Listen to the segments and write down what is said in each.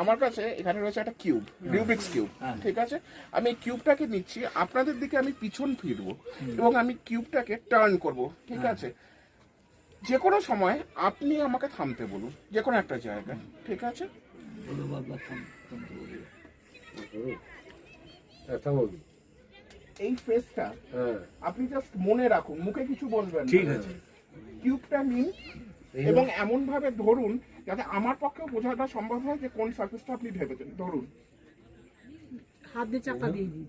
আমার কাছে এখানে রয়েছে একটা কিউব, রিউবিক্স কিউব, ঠিক আছে? আমি এই কিউবটাকে নিচ্ছি, আপনাদের দিকে আমি পিছন ফিরবো এবং আমি কিউবটাকে টার্ন করব, ঠিক আছে? যে কোনো সময় আপনি আমাকে থামতে বলুন, যে কোনো একটা জায়গায়, ঠিক আছে? এই ফেসটা আপনি জাস্ট মনে রাখুন, মুখে কিছু বলবেন না। ঠিক আছে। কিউবটা নিন এবং এমন ভাবে ধরুন যাতে আমার পক্ষেও বোঝাটা সম্ভব হয় যে কোন সার্ফেসটা আপনি ভেবেছেন। ধরুন, হাত দিয়ে চাপা দিয়ে দিই।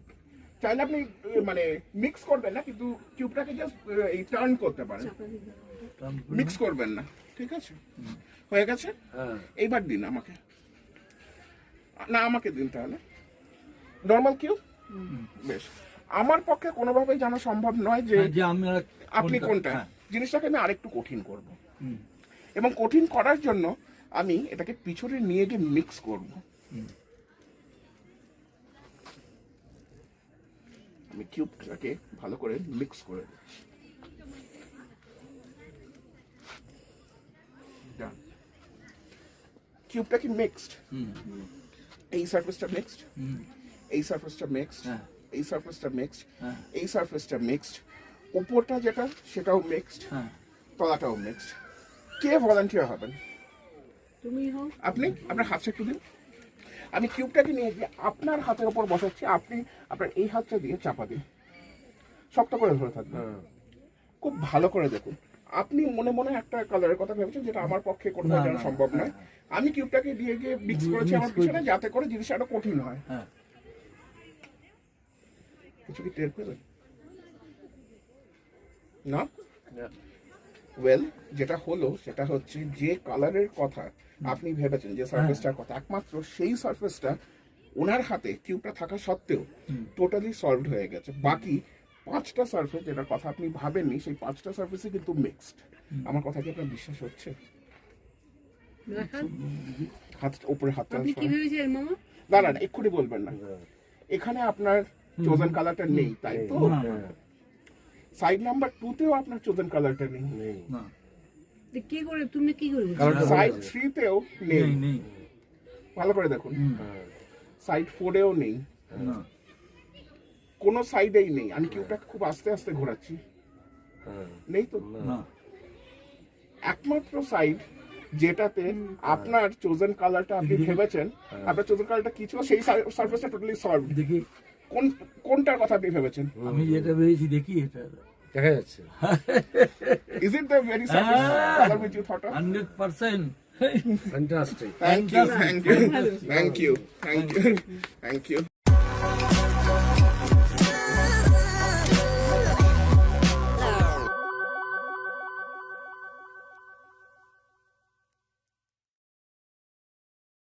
চাইলে আপনি মানে মিক্স করবেন না, কিন্তু কিউবটাকে জাস্ট এই টার্ন করতে পারেন, মিক্স করবেন না, ঠিক আছে? হয়ে গেছে? এইবার দিন আমাকে, না আমাকে দিন তাহলে নর্মাল কিউব। বেশ, আমার পক্ষে কোনোভাবেই জানা সম্ভব নয় যে আপনি কোনটা। জিনিসটাকে আমি আরেকটু কঠিন করব, এবং কঠিন করার জন্য আমি এটাকে পিছনে নিয়ে গিয়ে মিক্স করব। আমি কিউবটাকে ভালো করে মিক্স করে দেব। কিউবটা কি মিক্সড? এই সারফেসটা মিক্সড, এই সারফেসটা মিক্সড, এই সারফেসটা মিক্সড, এই সারফেসটা মিক্সড, উপরটা যেটা সেটাও মিক্সড, তলাটাও মিক্সড। কে ভলান্টিয়ার হবেন? তুমি হও। আপনি আপনার হাতটা একটু দিন। আমি কিউবটাকে নিয়ে গিয়ে আপনার হাতের উপর বসাচ্ছি, আপনি আপনার এই হাতটা দিয়ে চাপা দিন, শক্ত করে ধরে থাকবেন। খুব ভালো করে দেখুন, আপনি মনে মনে একটা কালারের কথা ভেবেছেন যেটা আমার পক্ষে কোনোভাবে জানা সম্ভব নয়। আমি কিউবটাকে দিয়ে গিয়ে মিক্স করেছি আমার পিছনে, যাতে করে জিনিসটা আরো কঠিন হয়। কিছু কি টের পেলেন না? ওয়েল, যেটা হলো সেটা হচ্ছে যে কালারের কথা আপনি ভেবেছেন, যে সারফেসটার কথা, একমাত্র সেই সারফেসটা ওনার হাতে কিউবটা থাকা সত্ত্বেও টোটালি সলভড হয়ে গেছে। বাকি 5টা সারফেস যেটার কথা আপনি ভাবেননি, সেই 5টা সারফেসই কিন্তু মিক্সড। আমার কথা কি আপনার বিশ্বাস হচ্ছে? হাত উপরে হাতটা আপনি কি ভেবেছিলেন মামা? না না, এক্ষুনি বলবেন না। এখানে আপনার চোজেন কালারটা নেই, তাই তো? সাইড নাম্বার 2তেও আপনার চোজেন কালারটা নেই, কি করে তুমি কি করবে? সাইড 3তেও নেই, ভালো করে দেখুন, সাইড 4এও নেই, কোন সাইডেই নেই। আমি কিউবটা খুব আস্তে আস্তে ঘোরাচ্ছি, নেই তো। একমাত্র সাইড যেটাতে আপনার চোজেন কালারটা আপনি ভেবেছেন, আপনার চোজেন কালারটা কিছু, সেই সারফেসটা টোটালি সলভড। দেখি কোনটার কথা আপনি ভেবেছেন? আমি যেটা ভেবেছি দেখি এটা দেখা যাচ্ছে। Is it the very surface color which you thought of? 100%. Fantastic. Thank you, thank you, thank you, thank you, thank you.